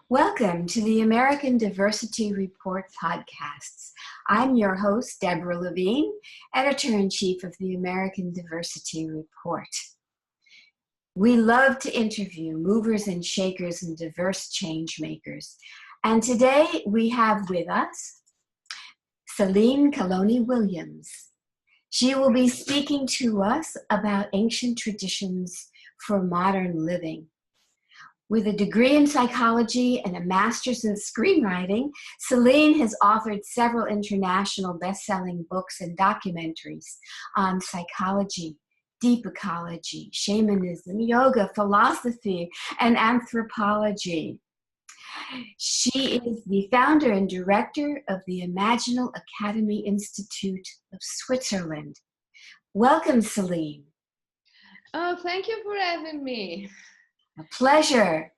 Welcome to the American Diversity Report podcasts. I'm your host, Deborah Levine, Editor-in-Chief of the American Diversity Report. We love to interview movers and shakers and diverse change makers. And today we have with us Selene Calloni Williams. She will be speaking to us about ancient traditions for modern living. With a degree in psychology and a master's in screenwriting, Selene has authored several international best-selling books and documentaries on psychology, deep ecology, shamanism, yoga, philosophy, and anthropology. She is the founder and director of the Imaginal Academy Institute of Switzerland. Welcome, Selene. Oh, thank you for having me. A pleasure.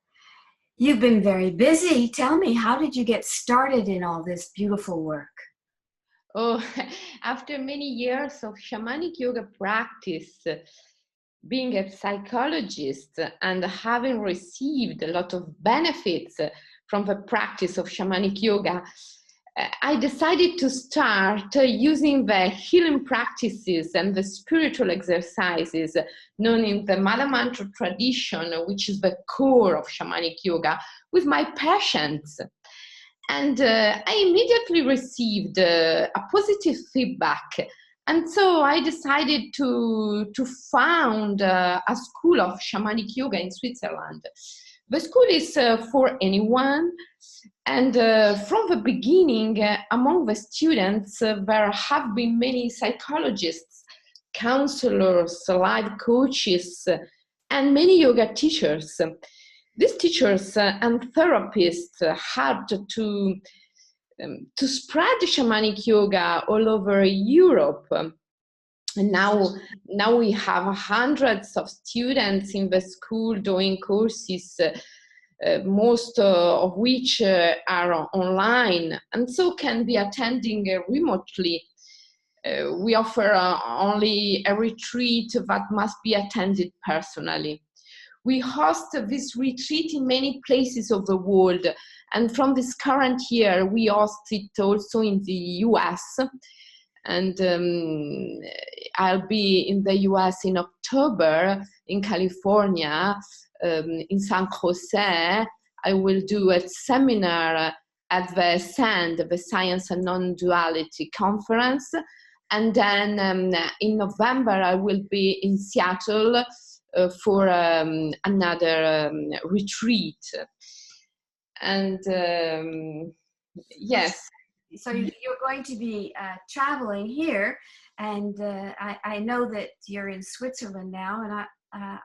You've been very busy. Tell me, how did you get started in all this beautiful work? Oh, after many years of shamanic yoga practice, being a psychologist and having received a lot of benefits from the practice of shamanic yoga, I decided to start using the healing practices and the spiritual exercises known in the Mala Mantra tradition, which is the core of shamanic yoga, with my patients. And I immediately received a positive feedback. And so I decided to found a school of shamanic yoga in Switzerland. The school is for anyone. And from the beginning, among the students, there have been many psychologists, counselors, life coaches, and many yoga teachers. These teachers and therapists helped to spread shamanic yoga all over Europe. And now we have hundreds of students in the school doing courses, most of which are online, and so can be attending remotely. We offer only a retreat that must be attended personally. We host this retreat in many places of the world, and from this current year, we host it also in the US. And I'll be in the US in October, in California, in San Jose. I will do a seminar at the SAND, the Science and Non-Duality Conference. And then in November, I will be in Seattle for another retreat. And yes. So you're going to be traveling here, and I know that you're in Switzerland now, and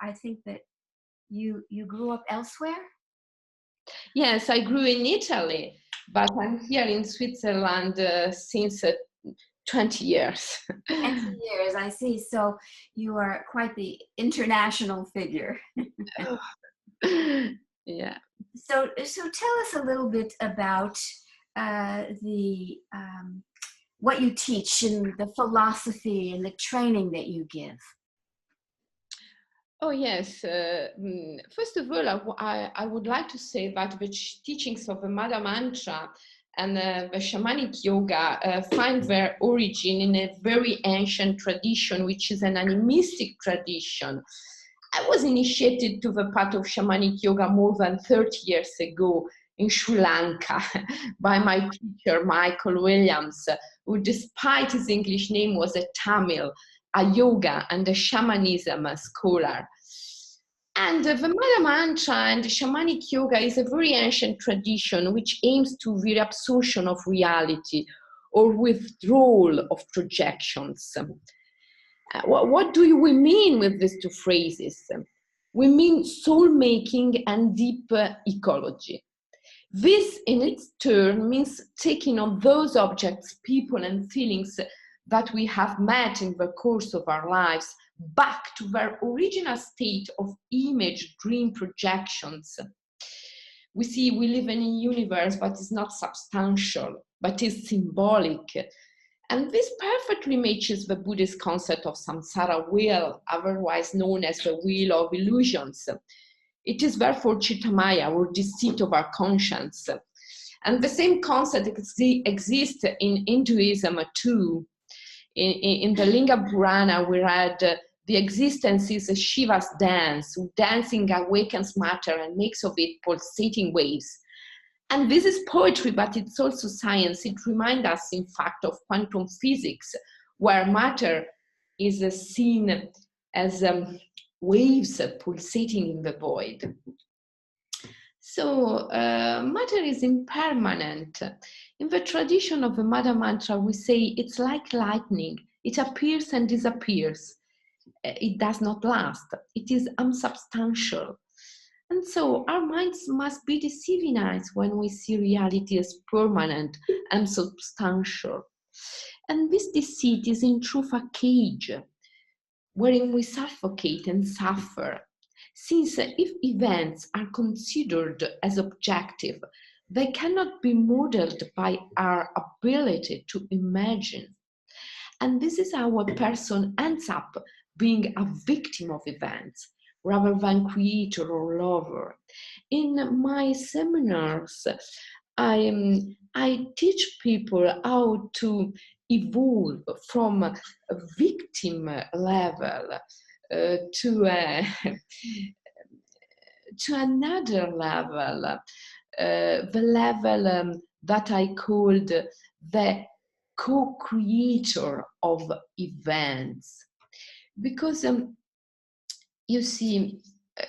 I think that you grew up elsewhere? Yes, I grew in Italy, but I'm here in Switzerland since 20 years. 20 years, I see. So you are quite the international figure. Yeah. So tell us a little bit about what you teach and the philosophy and the training that you give. Oh, yes. First of all, I would like to say that the teachings of the Mala Mantra and the shamanic yoga find their origin in a very ancient tradition, which is an animistic tradition. I was initiated to the path of shamanic yoga more than 30 years ago in Sri Lanka by my teacher, Michael Williams, who, despite his English name, was a Tamil, a yoga and a shamanism scholar. And the Mala Mantra and the shamanic yoga is a very ancient tradition which aims to reabsorption of reality or withdrawal of projections. What do we mean with these two phrases? We mean soul-making and deep ecology. This, in its turn, means taking on those objects, people, and feelings that we have met in the course of our lives back to their original state of image, dream projections. We see we live in a universe that is not substantial, but is symbolic. And this perfectly matches the Buddhist concept of samsara wheel, otherwise known as the wheel of illusions. It is therefore Chittamaya, or the seat of our conscience. And the same concept exists in Hinduism too. In the Linga Purana, we read the existence is a Shiva's dance. Dancing awakens matter and makes of it pulsating waves. And this is poetry, but it's also science. It reminds us, in fact, of quantum physics, where matter is seen as waves pulsating in the void. So matter is impermanent. In the tradition of the Mother Mantra, we say it's like lightning. It appears and disappears. It does not last. It is unsubstantial. And so our minds must be deceiving us when we see reality as permanent and substantial. And this deceit is in truth a cage wherein we suffocate and suffer. Since if events are considered as objective, they cannot be modeled by our ability to imagine. And this is how a person ends up being a victim of events rather than creator or lover. In my seminars, I teach people how to evolve from a victim level to another level, the level that I called the co-creator of events. Because you see,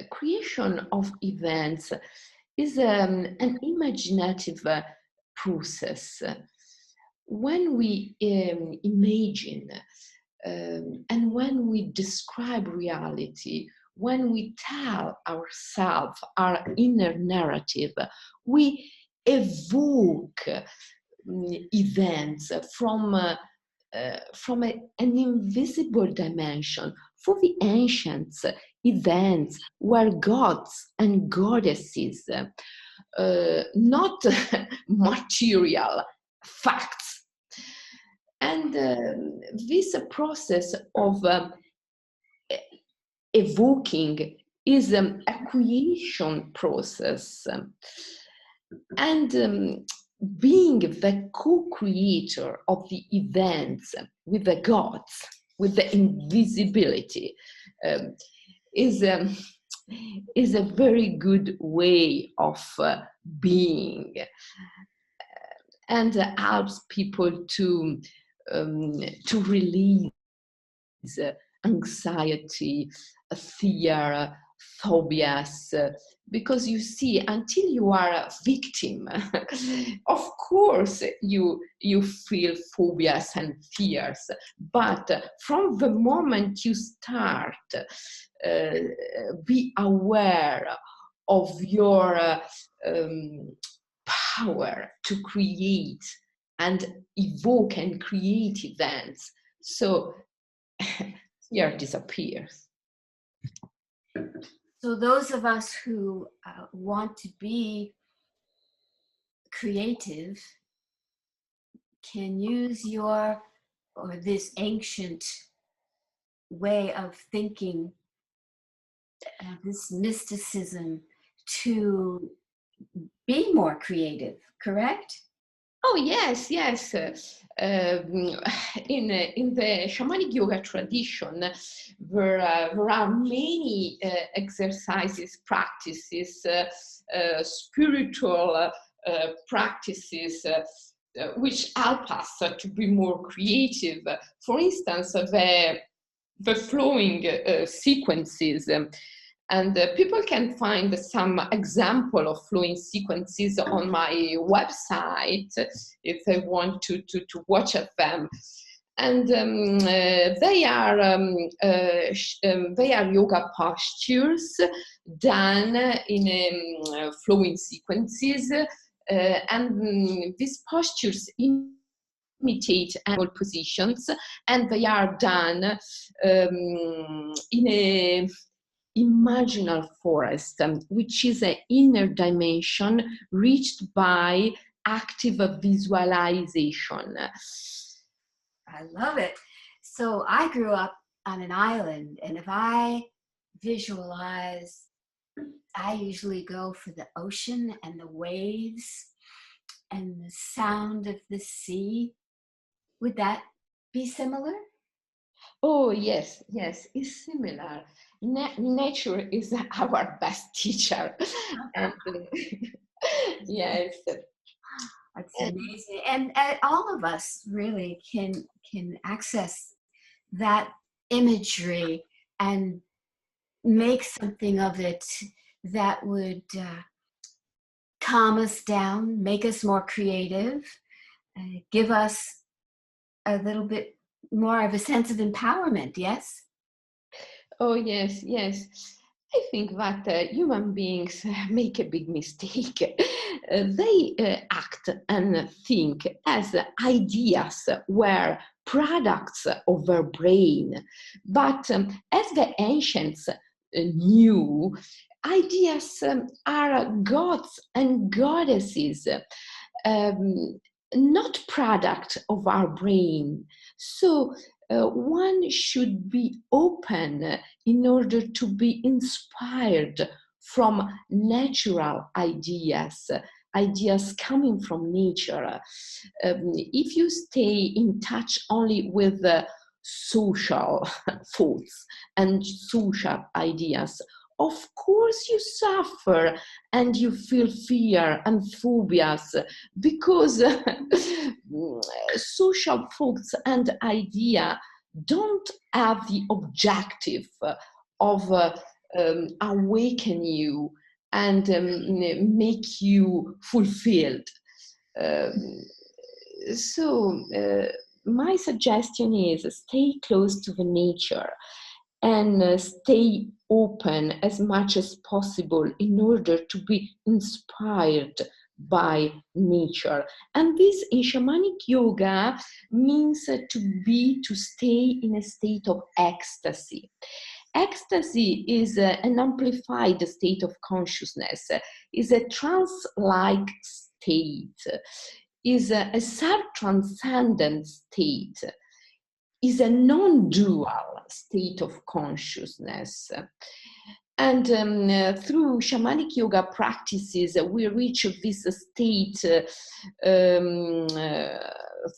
creation of events is an imaginative process. When we imagine and when we describe reality, when we tell ourselves our inner narrative, we evoke events from an invisible dimension. For the ancients, events were gods and goddesses, not material facts. And this process of evoking is a creation process. And being the co-creator of the events with the gods, with the invisibility, is a very good way of being, and helps people to release anxiety, fear, phobias, because you see, until you are a victim, of course you feel phobias and fears, but from the moment you start, be aware of your power to create and evoke and create events, so fear disappears. So those of us who want to be creative can use this ancient way of thinking, this mysticism, to be more creative, correct? Oh, yes. In the shamanic yoga tradition, there are many exercises, practices, spiritual practices which help us to be more creative. For instance, the flowing sequences. And people can find some example of flowing sequences on my website if they want to watch at them. And they are yoga postures done in flowing sequences, and these postures imitate animal positions, and they are done in a imaginal forest, which is an inner dimension reached by active visualization. I love it. So I grew up on an island, and if I visualize I usually go for the ocean and the waves and the sound of the sea. Would that be similar? Oh, yes, yes, it's similar. Nature is our best teacher. And yes. That's amazing. And all of us really can access that imagery and make something of it that would calm us down, make us more creative, give us a little bit more of a sense of empowerment, yes? Oh, yes, yes. I think that human beings make a big mistake. They act and think as ideas were products of their brain. But as the ancients knew, ideas are gods and goddesses, um, not product of our brain. So one should be open in order to be inspired from natural ideas, ideas coming from nature. If you stay in touch only with social thoughts and social ideas, of course you suffer and you feel fear and phobias because social thoughts and idea don't have the objective of awaken you and make you fulfilled. Um, so my suggestion is stay close to the nature and stay open as much as possible in order to be inspired by nature. And this in shamanic yoga means to stay in a state of ecstasy. Ecstasy is an amplified state of consciousness, is a trance-like state, is a self-transcendent state, is a non-dual state of consciousness. And through shamanic yoga practices, we reach this state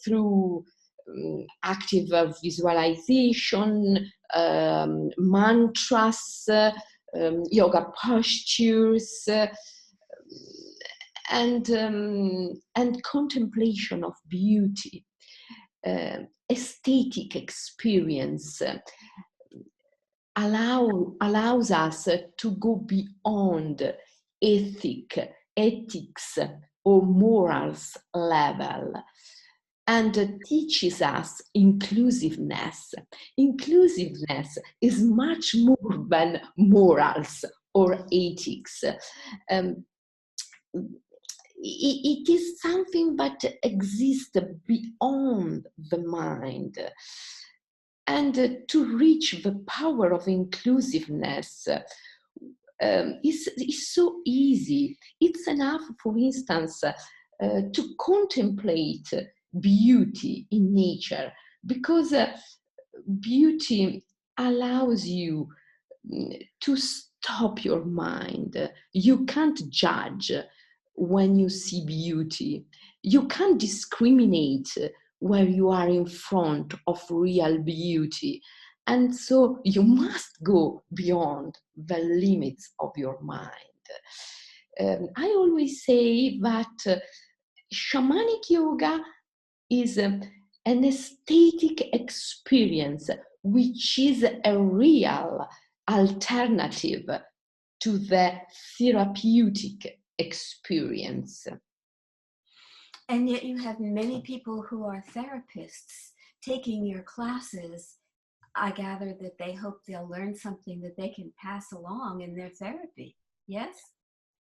through active visualization, mantras, yoga postures, and contemplation of beauty. Aesthetic experience allows us to go beyond ethics or morals level and teaches us inclusiveness. Inclusiveness is much more than morals or ethics. It is something that exists beyond the mind. And to reach the power of inclusiveness is so easy. It's enough, for instance, to contemplate beauty in nature, because beauty allows you to stop your mind. You can't judge when you see beauty. You can't discriminate where you are in front of real beauty. And so you must go beyond the limits of your mind. I always say that shamanic yoga is an aesthetic experience, which is a real alternative to the therapeutic experience. And yet you have many people who are therapists taking your classes. I gather that they hope they'll learn something that they can pass along in their therapy. Yes?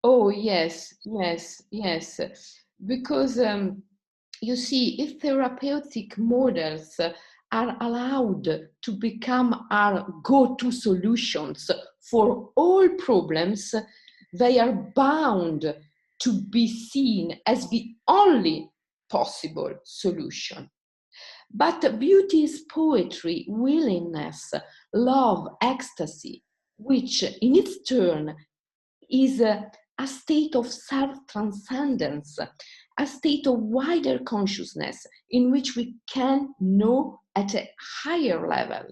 Oh, yes, yes, yes. Because you see, if therapeutic models are allowed to become our go-to solutions for all problems, they are bound to be seen as the only possible solution. But beauty is poetry, willingness, love, ecstasy, which in its turn is a state of self-transcendence, a state of wider consciousness in which we can know at a higher level.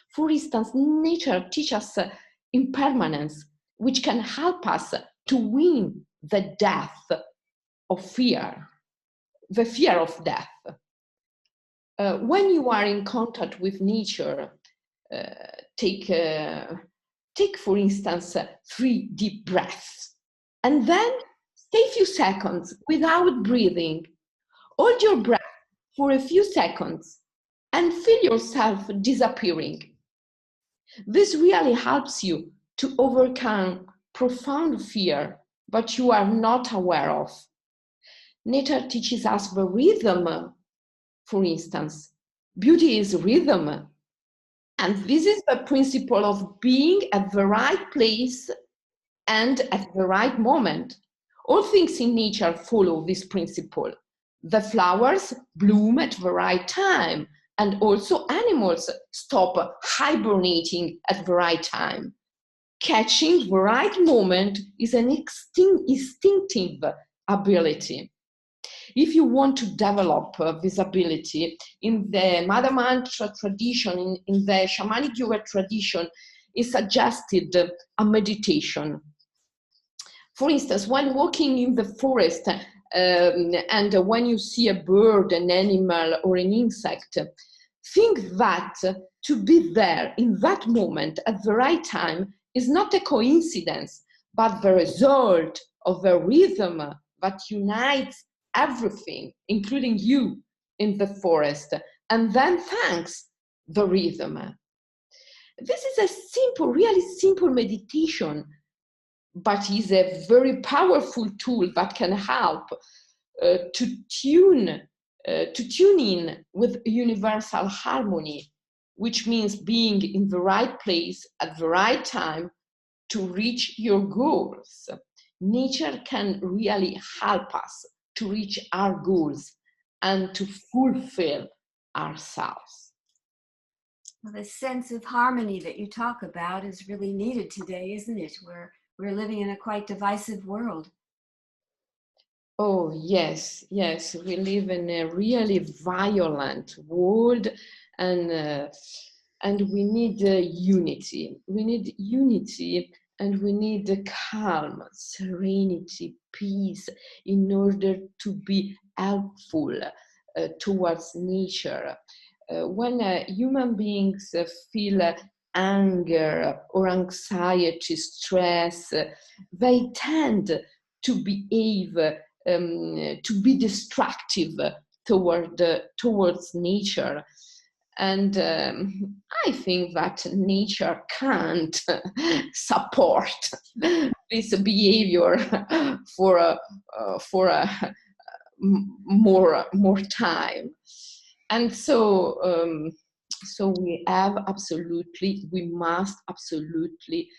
For instance, nature teaches us impermanence, which can help us to win the death of fear, the fear of death. When you are in contact with nature, take for instance 3 deep breaths, and then stay a few seconds without breathing. Hold your breath for a few seconds and feel yourself disappearing. This really helps you to overcome profound fear, but you are not aware of. Nature teaches us the rhythm, for instance. Beauty is rhythm. And this is the principle of being at the right place and at the right moment. All things in nature follow this principle. The flowers bloom at the right time, and also animals stop hibernating at the right time. Catching the right moment is an instinctive ability. If you want to develop this ability, in the Mother Mantra tradition, in the Shamanic Yoga tradition, is suggested a meditation. For instance, when walking in the forest and when you see a bird, an animal, or an insect, think that to be there in that moment at the right time is not a coincidence, but the result of a rhythm that unites everything, including you, in the forest, and then thanks the rhythm. This is a simple, really simple meditation, but is a very powerful tool that can help to tune in with universal harmony, which means being in the right place at the right time to reach your goals. Nature can really help us to reach our goals and to fulfill ourselves. Well, the sense of harmony that you talk about is really needed today, isn't it? We're living in a quite divisive world. Oh, yes, yes. We live in a really violent world, and we need unity. We need unity, and we need calm, serenity, peace, in order to be helpful towards nature. When human beings feel anger or anxiety, stress, they tend to behave, to be destructive towards nature. And I think that nature can't support this behavior for more time. And so we must absolutely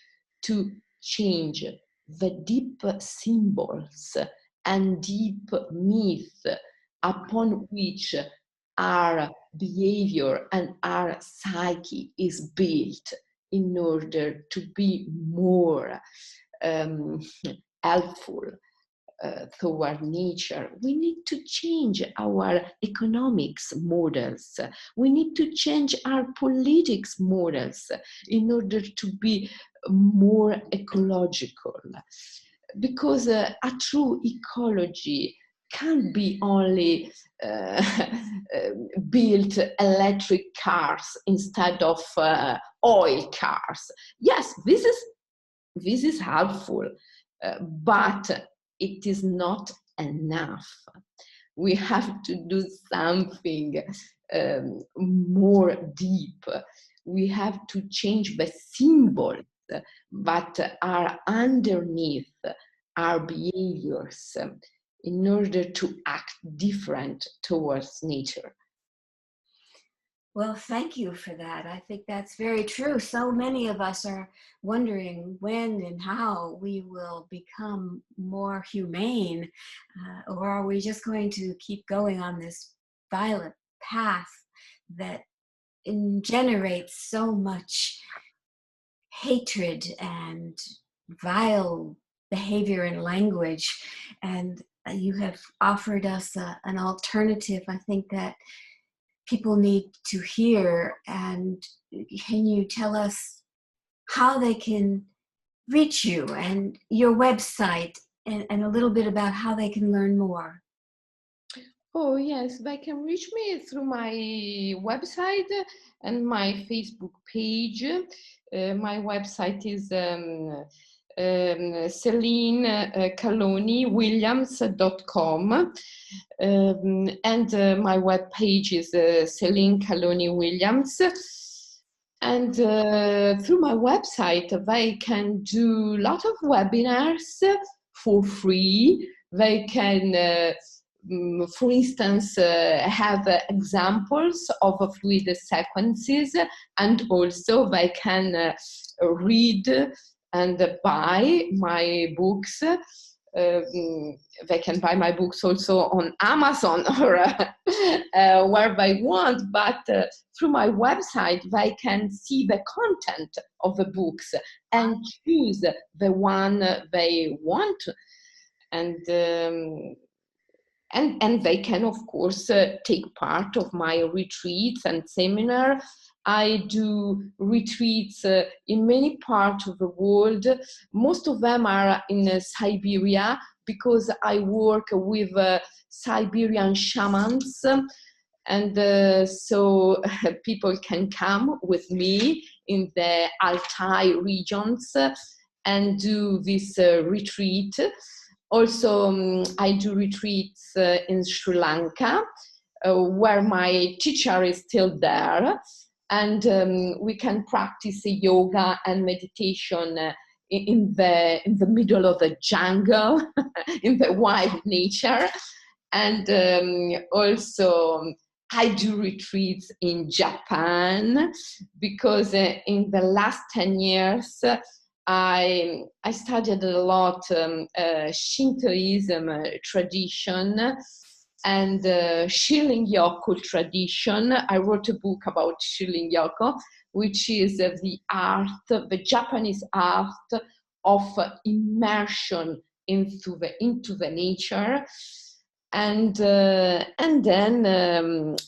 to change the deep symbols and deep myth upon which our behavior and our psyche is built, in order to be more helpful toward nature. We need to change our economics models. We need to change our politics models in order to be more ecological. Because a true ecology can't be only build electric cars instead of oil cars. Yes, this is helpful, but it is not enough. We have to do something more deep. We have to change the symbols that are underneath our behaviors in order to act different towards nature. Well, thank you for that. I think that's very true. So many of us are wondering when and how we will become more humane, or are we just going to keep going on this violent path that generates so much hatred and vile behavior and language. And you have offered us an alternative, I think, that people need to hear. And can you tell us how they can reach you and your website, and a little bit about how they can learn more? Oh, yes, they can reach me through my website and my Facebook page. My website is Selene Calloni Williams.com. And my web page is Selene Calloni Williams. And through my website, they can do a lot of webinars for free. They can, for instance, have examples of fluid sequences, and also they can read and buy my books. They can buy my books also on Amazon or where they want, but through my website they can see the content of the books and choose the one they want. And they can, of course, take part of my retreats and seminar. I do retreats in many parts of the world. Most of them are in Siberia, because I work with Siberian shamans. And so people can come with me in the Altai regions and do this retreat. Also, I do retreats in Sri Lanka, where my teacher is still there. And we can practice yoga and meditation in the middle of the jungle, in the wild nature. And also, I do retreats in Japan, because in the last 10 years, I studied a lot Shintoism tradition and Shirin-yoku tradition. I wrote a book about Shirin-yoku, which is the the Japanese art of immersion into the nature. And then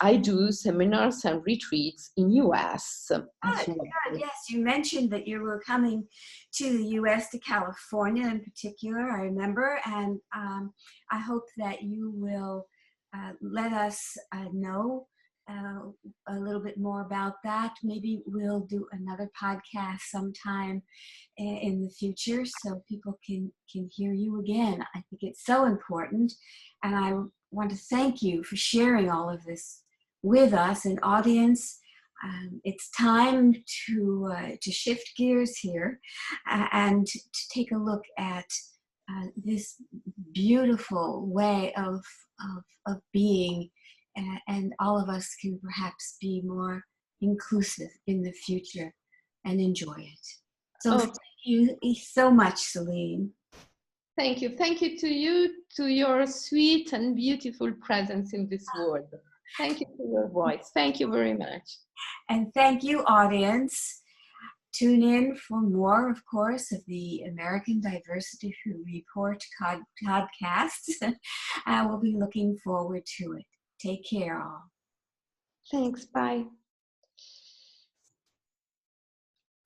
I do seminars and retreats in US. Good. Yes, you mentioned that you were coming to the US, to California in particular, I remember, and I hope that you will let us know a little bit more about that. Maybe we'll do another podcast sometime in the future so people can hear you again. I think it's so important, and I want to thank you for sharing all of this with us, an audience. It's time to shift gears here and to take a look at this beautiful way of being, and all of us can perhaps be more inclusive in the future and enjoy it. So thank you so much, Selene. Thank you. Thank you to you, to your sweet and beautiful presence in this world. Thank you for your voice. Thank you very much. And thank you, audience. Tune in for more, of course, of the American Diversity Report podcast. We'll be looking forward to it. Take care, all. Thanks. Bye.